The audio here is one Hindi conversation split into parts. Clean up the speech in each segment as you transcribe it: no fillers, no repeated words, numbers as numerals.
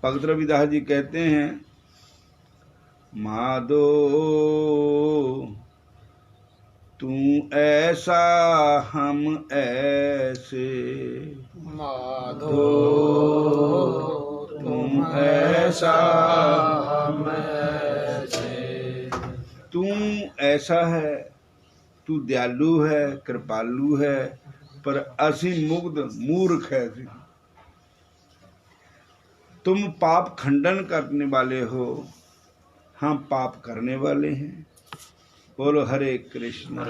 भगत रविदास जी कहते हैं, माधो तू ऐसा हम ऐसे, माधो तुम ऐसा हम ऐसे। तू ऐसा है, तू दयालु है, कृपालु है, पर असी मुग्ध मूर्ख है। तुम पाप खंडन करने वाले हो, हम पाप करने वाले हैं। बोलो हरे कृष्ण।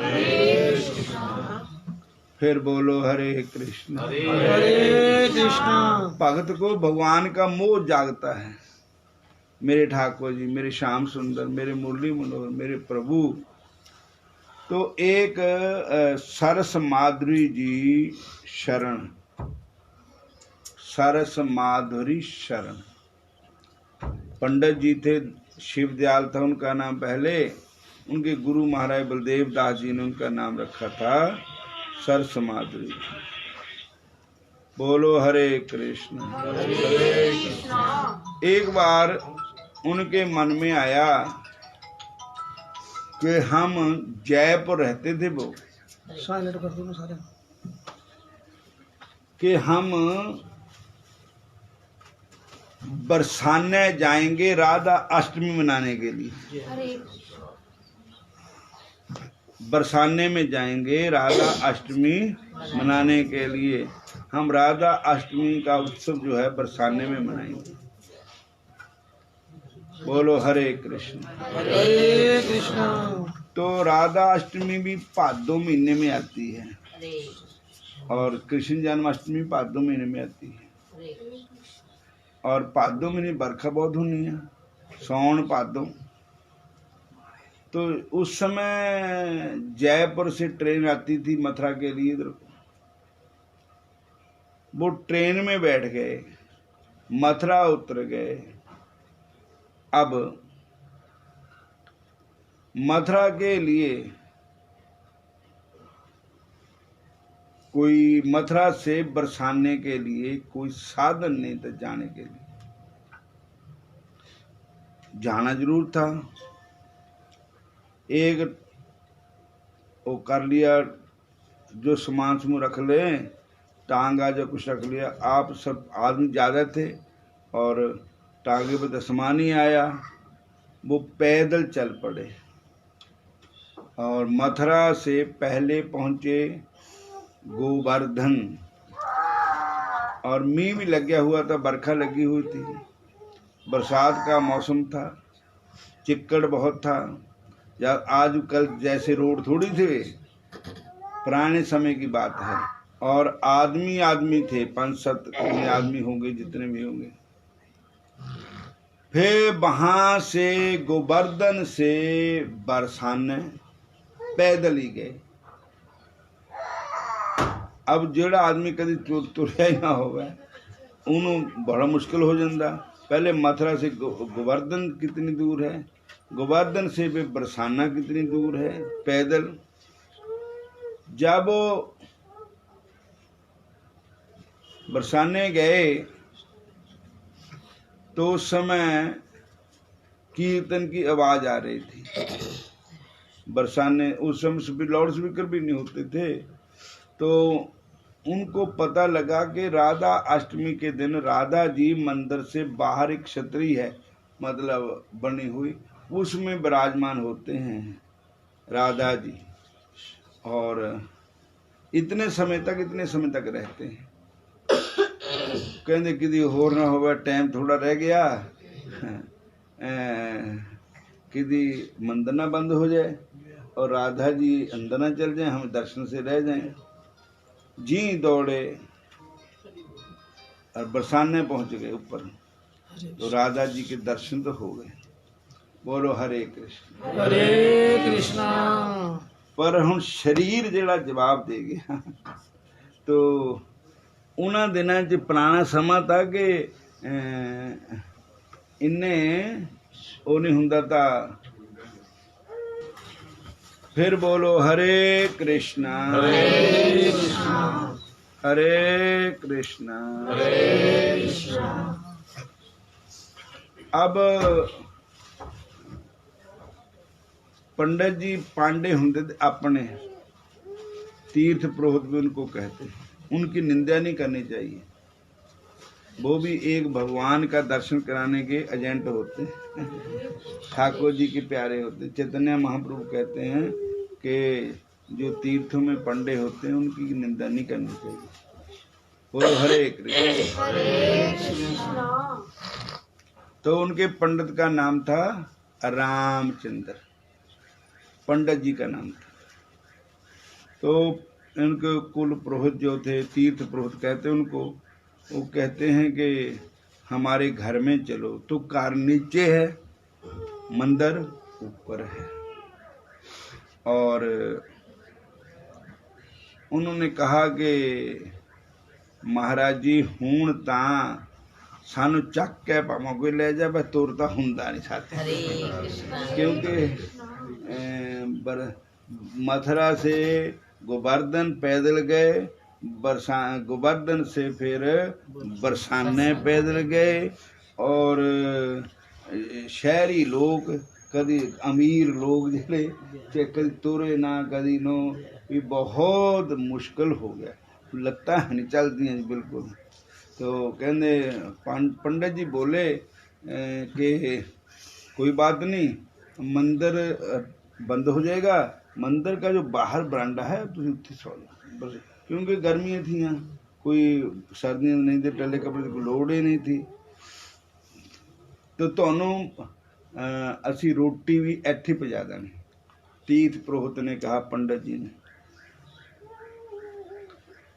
फिर बोलो हरे कृष्ण। हरे कृष्णा। भगत को भगवान का मोह जागता है। मेरे ठाकुर जी, मेरे श्याम सुंदर, मेरे मुरली मनोहर, मेरे प्रभु। तो एक सरस माधुरी जी शरण, सरस माधुरी शरण। पंडित जी थे, शिव दयाल था उनका नाम पहले, उनके गुरु महाराज बलदेव दास जी ने उनका नाम रखा था सरस माधुरी। बोलो हरे कृष्ण। एक बार उनके मन में आया कि हम जयपुर रहते थे वो, साइलेंट कर दो सारे। कि हम बरसाने जाएंगे राधा अष्टमी मनाने के लिए। बरसाने में जाएंगे राधा अष्टमी मनाने के लिए। हम राधा अष्टमी का उत्सव जो है बरसाने में मनाएंगे। बोलो हरे कृष्ण। हरे कृष्णा। तो राधा अष्टमी भी भादो महीने में आती है और कृष्ण जन्माष्टमी भादो महीने में आती है। और भादो महीने बरखा बहुत होनी है, सौन भादो। तो उस समय जयपुर से ट्रेन आती थी मथुरा के लिए इधर। वो ट्रेन में बैठ गए, मथुरा उतर गए। अब मथुरा के लिए कोई, मथुरा से बरसाने के लिए कोई साधन नहीं था जाने के लिए। जाना जरूर था। एक वो कर लिया, जो सामान समूह रख ले, टांगा जो कुछ रख लिया। आप सब आदमी ज़्यादा थे और टांगे पर तो सामान ही आया। वो पैदल चल पड़े और मथुरा से पहले पहुंचे गोवर्धन। और मींह भी लग गया हुआ था, बरखा लगी हुई थी, बरसात का मौसम था, चिक्कड़ बहुत था। आज कल जैसे रोड थोड़ी थे, पुराने समय की बात है। और आदमी आदमी थे, 5-7 आदमी होंगे, जितने भी होंगे। फिर वहां से गोवर्धन से बरसाने पैदल ही गए। अब जेड़ा आदमी कभी तुरया ही ना होगा, उन्होंने बड़ा मुश्किल हो जाता। पहले मथुरा से गोवर्धन कितनी दूर है, गोवर्धन से भी बरसाना कितनी दूर है पैदल। जब वो बरसाने गए तो उस समय कीर्तन की आवाज आ रही थी। बरसाने उस समय लाउड स्पीकर भी नहीं होते थे। तो उनको पता लगा कि राधा अष्टमी के दिन राधा जी मंदिर से बाहर एक छतरी है, मतलब बनी हुई, उसमें विराजमान होते हैं राधा जी। और इतने समय तक रहते हैं। कहते कि होर ना होगा, टाइम थोड़ा रह गया, कि मंदिर ना बंद हो जाए और राधा जी अंदर ना चल जाए, हम दर्शन से रह जाएं। जी दौड़े और बरसाने पहुंच गए ऊपर, तो राधा जी के दर्शन तो हो गए। बोलो हरे कृष्ण। हरे कृष्णा। पर हम शरीर जेड़ा जवाब दे गया। तो उन्होंने दिनों च पुराना समा था कि इन्हें वो नहीं हुंदा था। फिर बोलो हरे कृष्णा। हरे कृष्णा। हरे कृष्णा। हरे कृष्णा। अब पंडित जी पांडे होंगे थे अपने, तीर्थ पुरोहित भी उनको कहते हैं, उनकी निंदा नहीं करनी चाहिए। वो भी एक भगवान का दर्शन कराने के एजेंट होते हैं, ठाकुर जी के प्यारे होते हैं। चैतन्य महाप्रभु कहते हैं कि जो तीर्थों में पंडे होते हैं उनकी निंदा नहीं करनी चाहिए। बोलो हरे कृष्ण। तो उनके पंडित का नाम था रामचंद्र, पंडित जी का नाम था। तो इनके कुल पुरोहित जो थे, तीर्थ पुरोहित कहते हैं उनको, वो कहते हैं कि हमारे घर में चलो। तो कार नीचे है, मंदिर ऊपर है। और उन्होंने कहा कि महाराज जी हूं तां सानू चक के भावें कोई ले जाए, तुर तां हुंदा नहीं साथे। क्योंकि मथुरा से गोवर्धन पैदल गए, गोवर्धन से फिर बरसाने पैदल गए, और शहरी लोग कदी अमीर लोग जिहड़े कदी तुरे ना कदी नो, भी बहुत मुश्किल हो गया, लत्तां नहीं चलदियां जी बिल्कुल। तो कहंदे पंडित जी बोले कि कोई बात नहीं, मंदिर बंद हो जाएगा, मंदिर का जो बाहर बरांडा है तुसीं उत्थे सौ जाओ बस। क्योंकि गर्मियां थी, कोई सर्दियां नहीं थे, टले कपड़े की कोई लोड़ ही नहीं थी। तो तुहानूं असी रोटी भी इत्थे पजा देनी, तीर्थ पुरोहित ने कहा पंडित जी ने।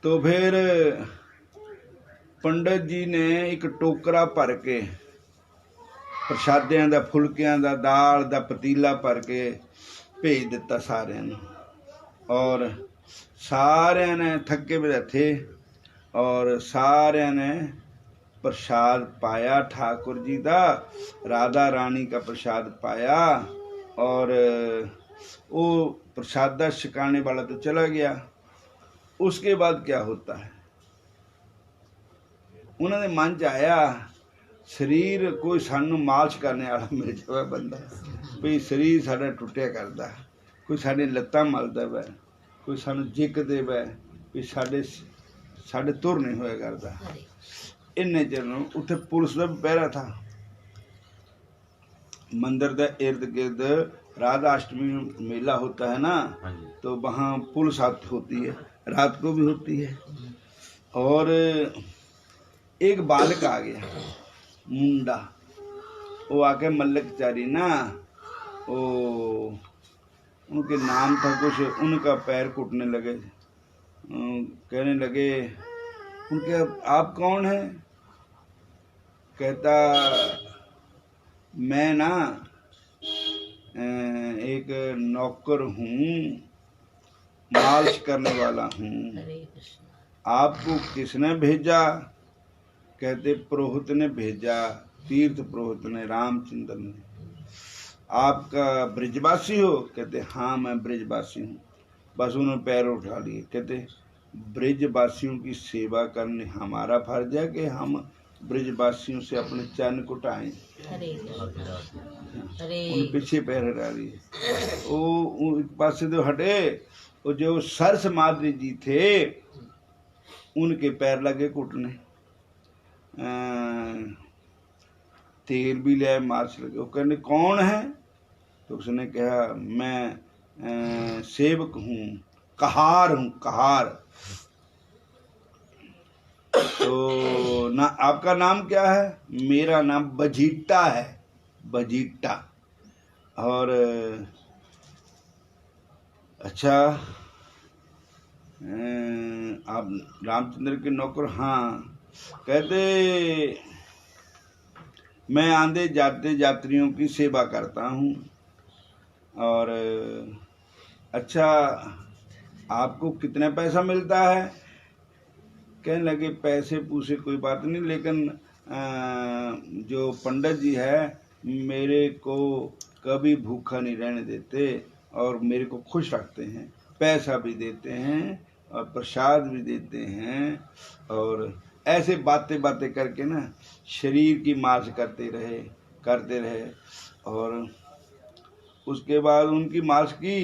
तो फिर पंडित जी ने एक टोकरा भर के प्रसादियां दा, फुलकियां दा, दाल दा पतीला भर के भेज दिता सारिਆਂ ਨੂੰ। और सारिਆਂ ने थके हुए थे, और सारिਆਂ ने प्रसाद पाया ठाकुर जी का, राधा रानी का प्रसाद पाया। और वो प्रसादा छकाने वाला तो चला गया। उसके बाद क्या होता है, उन्होंने मन च आया शरीर कोई सानू मालिश करने वाला मिल जाए बंदा, भी शरीर साडा टुटिया करदा, कोई साडी लत्तां मलदा वै, कोई सानू जिक दे वै, भी साडे तुर नहीं होया करदा। इन्ने चिर नूं उत्थे पुलिस का भी पहरा था। मंदिर के इर्द गिर्द राधा अष्टमी मेला होता है ना, तो वहाँ पुलिस होती है, रात को भी होती है। और एक बालक आ गया, मुंडा, वो आके मल्लकचारी ना, वो उनके नाम था कुछ, उनका पैर कूटने लगे, कहने लगे उनके आप कौन है? कहता मैं ना एक नौकर हूँ, मालिश करने वाला हूँ, आपको किसने भेजा? कहते पुरोहित ने भेजा, तीर्थ पुरोहित ने, रामचंद्र ने। आपका ब्रिजवासी हो? कहते हाँ मैं ब्रिजवासी हूँ। बस उन्होंने पैर उठा लिए। कहते ब्रिजवासियों की सेवा करने हमारा फर्ज है कि हम ब्रिजवासियों से अपने चरण कुटाएं। उन पीछे पैर हटा लिए। वो एक पास से तो हटे, वो जो सरस माधुरी जी थे उनके पैर लगे कुटने, तेल भी लिया, मार्च लगे। वो कहने कौन है? तो उसने कहा मैं सेवक हूँ, कहार हूँ, कहार। तो ना आपका नाम क्या है? मेरा नाम बजीटा है, बजीटा। और अच्छा आप रामचंद्र के नौकर? हाँ। कहते मैं आंदे जाते यात्रियों की सेवा करता हूँ। और अच्छा आपको कितना पैसा मिलता है? कहने लगे पैसे पूसे कोई बात नहीं, लेकिन जो पंडित जी है मेरे को कभी भूखा नहीं रहने देते और मेरे को खुश रखते हैं, पैसा भी देते हैं और प्रसाद भी देते हैं। और ऐसे बातें करके ना शरीर की मालिश करते रहे, करते रहे। और उसके बाद उनकी मालिश की,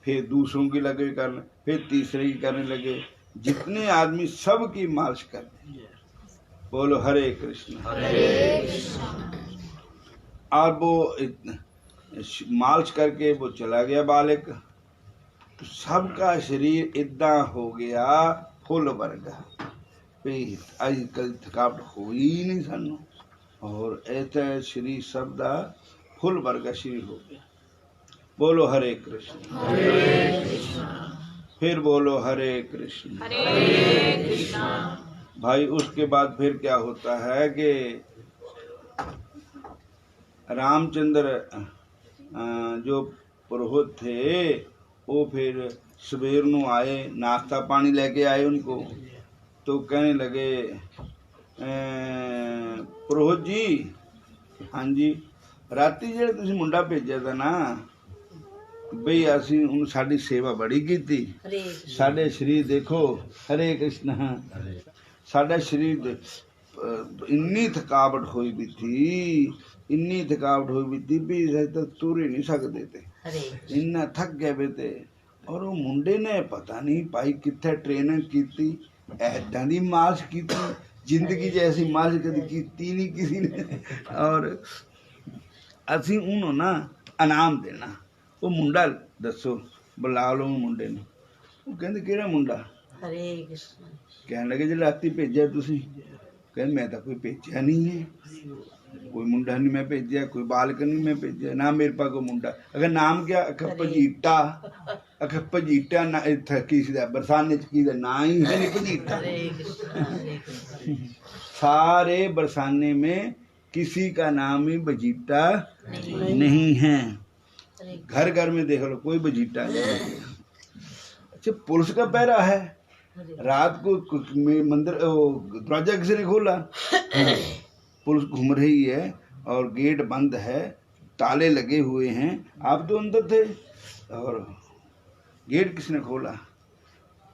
फिर दूसरों की लगे करने, फिर तीसरे की करने लगे, जितने आदमी सब की मालिश करने। बोलो हरे कृष्ण। और वो मालिश करके वो चला गया बालक, तो सबका शरीर इदा हो गया फुल वर्गा, अजकल थकावट हो ही नहीं सानू, और ऐसा शरीर सब दा फुल वर्गा शरीर हो गया। बोलो हरे कृष्ण। फिर बोलो हरे कृष्ण। भाई उसके बाद फिर क्या होता है कि रामचंद्र जो पुरोहित थे वो फिर सवेर ਨੂੰ आए, नाश्ता पानी लेके आए उनको, तो कहने लगे पुरोहित जी, हाँ जी, राती ਜਿਹੜੇ ਤੁਸੀਂ ਮੁੰਡਾ ਭੇਜਿਆ था ना ਬਈ ਅਸੀਂ ਉਹਨੂੰ ਸਾਡੀ ਸੇਵਾ ਬੜੀ ਕੀਤੀ, ਸਾਡੇ ਸਰੀਰ ਦੇਖੋ, ਹਰੇ ਕ੍ਰਿਸ਼ਨ, ਸਾਡਾ ਸਰੀਰ ਇੰਨੀ ਥਕਾਵਟ ਹੋਈ ਵੀ ਥੀ, ਇੰਨੀ ਥਕਾਵਟ ਹੋਈ ਵੀ ਥੀ ਵੀ ਅਸੀਂ ਤਾਂ ਤੁਰ ਹੀ ਨਹੀਂ ਸਕਦੇ ਤੇ, ਇੰਨਾ ਥੱਕ ਗਏ ਵੇ ਤੇ। ਔਰ ਉਹ ਮੁੰਡੇ ਨੇ ਪਤਾ ਨਹੀਂ ਭਾਈ ਕਿੱਥੇ ਟ੍ਰੇਨਿੰਗ ਕੀਤੀ, ਐਦਾਂ ਦੀ ਮਾਲਿਸ਼ ਕੀਤੀ, ਜ਼ਿੰਦਗੀ 'ਚ ਐਸੀ ਮਾਲਿਸ਼ ਕਦੀ ਕੀਤੀ ਨਹੀਂ ਕਿਸੇ ਨੇ। ਔਰ ਅਸੀਂ ਉਹਨੂੰ ਨਾ ਇਨਾਮ ਦੇਣਾ। ਉਹ ਮੁੰਡਾ ਦੱਸੋ, ਬੁਲਾ ਲਓ ਮੁੰਡੇ ਨੂੰ। ਉਹ ਕਹਿੰਦੇ ਕਿਹੜਾ ਮੁੰਡਾ? ਹਰੇ ਕ੍ਰਿਸ਼ਨ। ਕਹਿਣ ਲੱਗੇ ਜਿਹੜਾ ਰਾਤੀ ਭੇਜਿਆ ਤੁਸੀਂ? ਕਹਿੰਦੇ ਮੈਂ ਤਾਂ ਕੋਈ ਭੇਜਿਆ ਨਹੀਂ ਹੈ, कोई मुंडा नहीं मैं भेजा, कोई बालक नहीं मैं भेजा, ना मेरे पास कोई मुंडा। अगर नाम क्या भजीटा, अगर भजीटा ना किसी का बरसाने की ना ही है नहीं भजीटा। सारे बरसाने में किसी का नाम ही भजीटा नहीं है। घर घर में देख लो कोई भजीटा नहीं। अच्छा पुलिस का पहरा है, रात को मंदिर दरवाजा किसी ने खोला, पुलिस घूम रही है और गेट बंद है, ताले लगे हुए हैं, आप तो अंदर थे और गेट किसने खोला?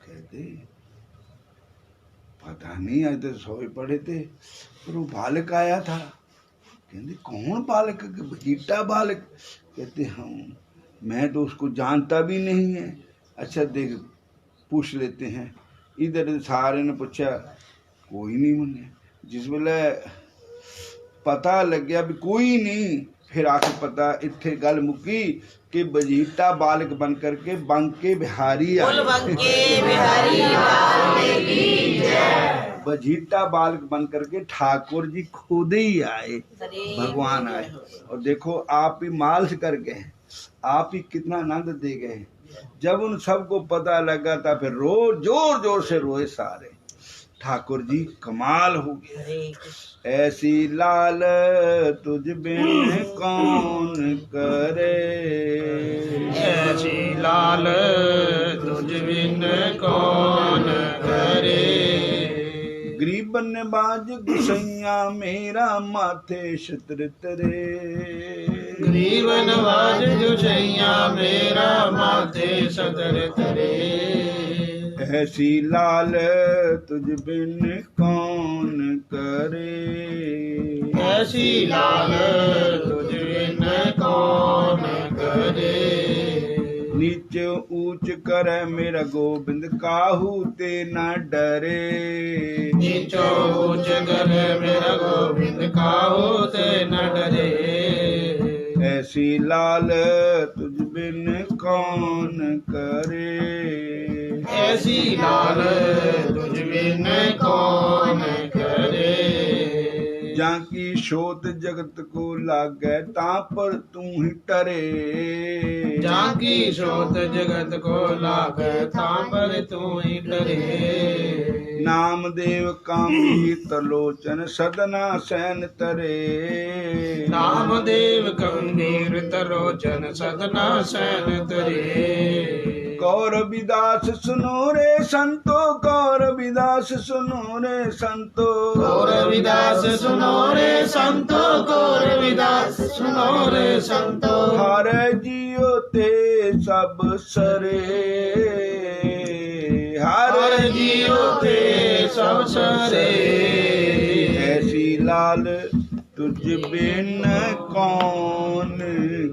कहते पता नहीं, आज तो सोए पड़े थे और वो बालक आया था। कहते कौन बालक? भजीटा बालक। कहते हम, मैं तो उसको जानता भी नहीं है। अच्छा देख पूछ लेते हैं। इधर सारे ने पूछा, कोई नहीं मने। जिस वेले पता लग गया भी कोई नहीं, फिर आके पता इत्थे गल मुक्की कि बजीटा बालक बन करके बंके बिहारी आए। बजीटा बालक बन करके ठाकुर जी खुद ही आए, भगवान आए। और देखो आप ही मालिश कर गए, आप ही कितना आनंद दे गए। जब उन सबको पता लगा था फिर जोर जोर से रोए सारे। ठाकुर जी कमाल हो गया। ऐसी लाल तुझ बिन कौन करे, ऐसी लाल तुझ बिन कौन करे। गरीब नवाज गुसैया मेरा माथे छत्र तरे, गरीब नवाज गुसैया मेरा माथे छत्र तरे। ऐसी लाल तुझ बिन कौन करे, ऐसी लाल तुझ बिन कौन करे। नीच ऊंच करे मेरा गोविंद काहू ते न डरे, नीचो ऊंच करे मेरा गोविंद काहू ते न डरे। ऐसी लाल तुझ बिन कौन करे, ऐसी लाल तुझ बिन कौन करे। जाकी शोध जगत को लागे ता पर तू ही टरे, जाकी शोध जगत को लागे ता पर तू ही डरे। नामदेव कामी तलोचन सदना सैन तरे, नामदेव गंभीर तरोचन सदना सैन तरे। कौर विदास सुनो रे संतो, कौर विदास सुनो रे संतो, कौर विदास सुनो रे संतो, कौर विदास सुनो रे संतो। हर जियो ते सब सरे, हर जियो ते सब सरे। ऐसी लाल तुझ बिन कौन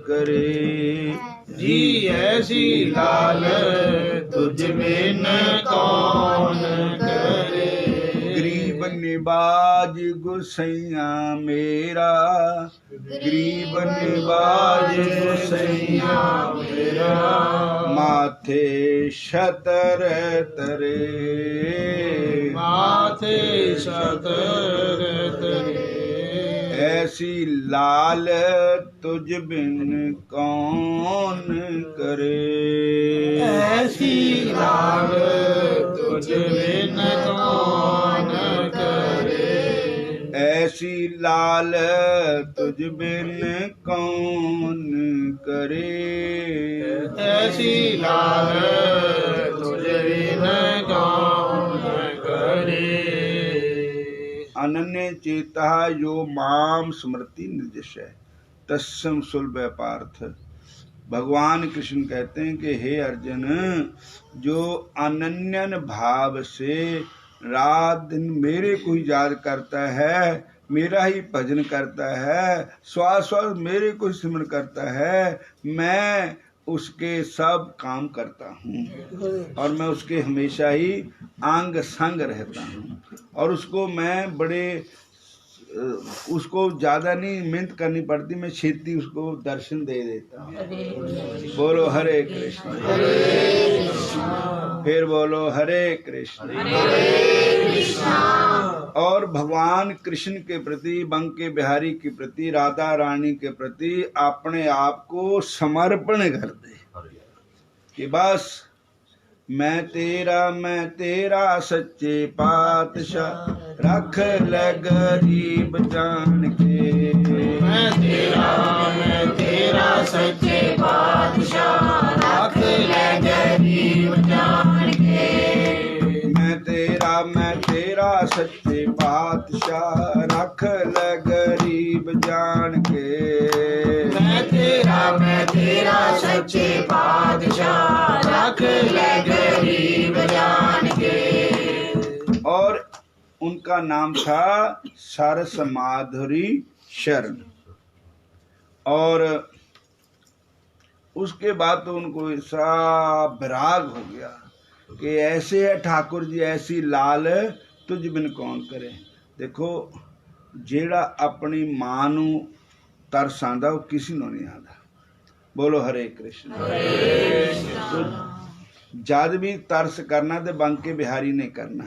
करे। जी ऐसी लाल तुझ बिन कौन करे। गरीब निवाज गुसैया मेरा, गरीब निवाज गुसैया मेरा। माथे शतर तरे, माथे शतर तरे। ऐसी लाल तुझ बिन कौन करे। ऐसी लाल तुझ बिन कौन करे। ऐसी लाल तुझ बिन कौन करे। ऐसी लाल तुझ बिन कौन करे। अनन्य चेता यो माम स्मृति निर्दिश है तस्म सुलभ पार्थ। भगवान कृष्ण कहते हैं कि हे अर्जुन, जो अनन्य भाव से रात दिन मेरे को ही याद करता है, मेरा ही भजन करता है, श्वास श्वास मेरे को ही स्मरण करता है, मैं उसके सब काम करता हूँ और मैं उसके हमेशा ही अंग संग रहता हूँ और उसको मैं बड़े उसको ज्यादा नहीं मेहनत करनी पड़ती, मैं छेती उसको दर्शन दे देता हूँ। बोलो हरे कृष्ण, फिर बोलो हरे कृष्ण। और भगवान कृष्ण के प्रति, बंके बिहारी के प्रति, राधा रानी के प्रति अपने आप को समर्पण कर दे कि बस मैं तेरा सच्चे पातशाह, रख ले गरीब जान के। मैं तेरा सच्चे पातशाह, रख ले गरीब जान के। मैं तेरा सच्चे पातशाह, रख ले गरीब जान के। मैं तेरा सच्चे पातशाह, रख ले गरीब जान के। और उनका नाम था सरस माधुरी शरण। और उसके बाद तो उनको ऐसा विराग हो गया कि ऐसे है ठाकुर जी, ऐसी लाल तुझ बिन कौन करे। देखो जेड़ा अपनी मां नू तरस आंदा वो किसी ਨੂੰ नहीं आंदा। बोलो हरे कृष्ण। तो जद भी तरस करना तो बंके बिहारी ने करना।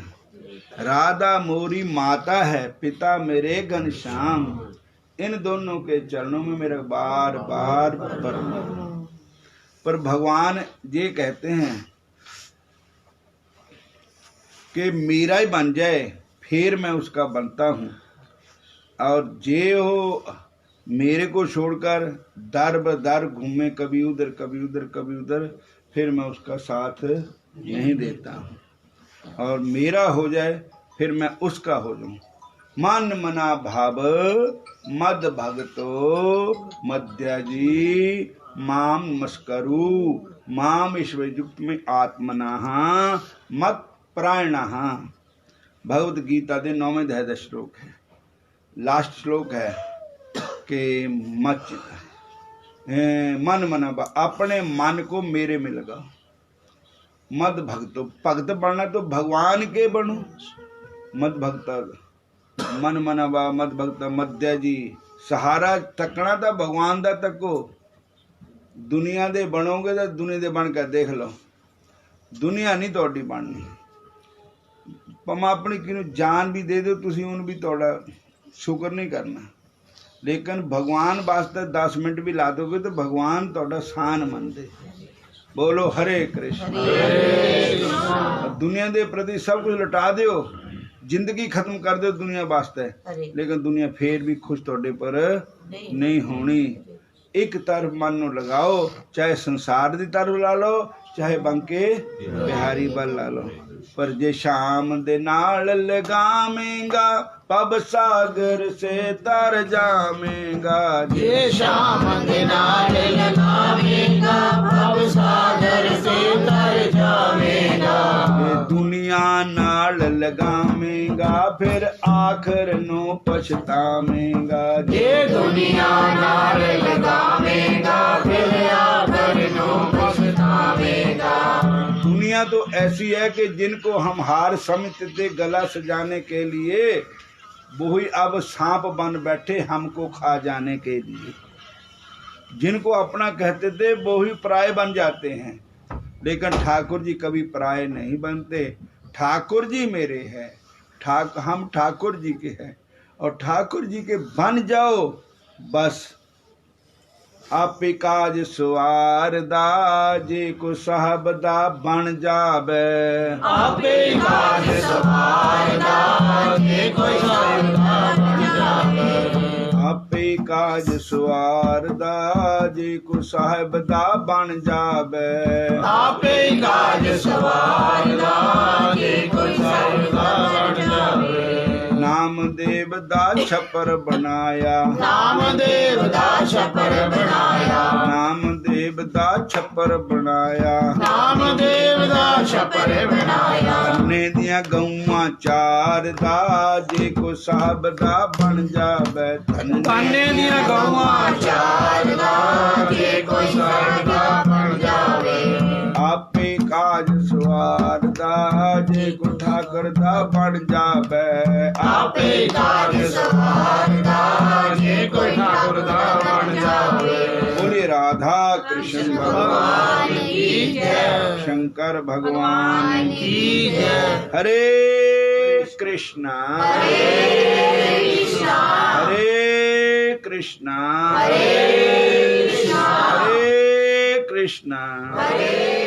राधा मोरी माता है, पिता मेरे घनश्याम, इन दोनों के चरणों में मेरा बार बार प्रणाम। पर भगवान ये कहते हैं कि मेरा ही बन जाए फिर मैं उसका बनता हूँ, और जे हो मेरे को छोड़कर दर बदर घूमे, कभी उधर कभी उधर कभी उधर, फिर मैं उसका साथ नहीं देता हूँ। और मेरा हो जाए फिर मैं उसका हो जाऊं। मन मना भाव मद भगतो मध्याजी माम नमस्करु, माम ईश्वर युक्त में आत्मना मत प्राणा। भगवद गीता के 9वें अध्याय का श्लोक है, लास्ट श्लोक है कि मत मन मना अपने मन को मेरे में लगाओ। मद भक्तो, भक्त बनना तो भगवान के बनो। मद भक्त मन मनवा मद भक्त मध्या जी, सहारा तकना था भगवान दा तको। दुनिया दे बनोगे तो दुनिया दे बन कर देख लो, दुनिया नहीं तोड़ी बननी। भावें अपनी किनू जान भी दे दो तुसी, उन भी तोड़ा शुक्र नहीं करना। लेकिन भगवान वास्ते 10 मिनट भी ला दोगे तो भगवान तोड़ा शान मनदे। बोलो हरे कृष्ण। दुनिया दे प्रति सब कुछ लुटा दो, जिंदगी खत्म कर दो दुनिया वास्ते, लेकिन दुनिया फिर भी खुश तोड़े पर नहीं होनी। एक तरफ मन नू लगाओ, चाहे संसार दी तरफ ला लो, चाहे बंके बिहारी बल ला लो। पर जे शाम दे नाल लगावेंगा, पब सागर से तर जावेंगा। ये शाम दे नाल लगावेंगा, पब सागर से तर जावेंगा। दुनिया दुनिया नाल लगावेगा फिर आखिर नो पछतावेगा। जे दुनिया नाल लगावेगा फिर आखिर नो पछतावेगा। दुनिया तो ऐसी है कि जिनको हम हार समझते थे गला सजाने के लिए, वही अब सांप बन बैठे हमको खा जाने के लिए। जिनको अपना कहते थे वही पराये बन जाते हैं, लेकिन ठाकुर जी कभी पराये नहीं बनते। ठाकुर जी मेरे हैं, हम ठाकुर जी के हैं, और ठाकुर जी के बन जाओ बस। आपे काज सवारदा जे को साहबदा बन जावे। आपे काज सवारदा जे को साहबदा बन जावे। आपे काज सवारदा जे को साहबदा बन जावे। आपे काज सवारदा जे को साहबदा बन जावे। नामदेव दा छपर बनाया, नामदेव दा छपर बनाया। नामदेव दा छपर बनाया। नामदेव दा छपर बनाया। अन्ने दिया गौआं चार दा जे को साहब दा बन जावे। अन्ने दिया गौआं चार दा जे को साहब दा बन जावे। आपे काज सवार दा जे को ठाकर दा बन जावे। आपे काज सवार दा जे को ठाकुर दा बन जावे। बोले राधा कृष्ण भगवान की जय। शंकर भगवान की जय। हरे कृष्णा हरे कृष्णा हरे कृष्णा हरे कृष्णा हरे कृष्णा हरे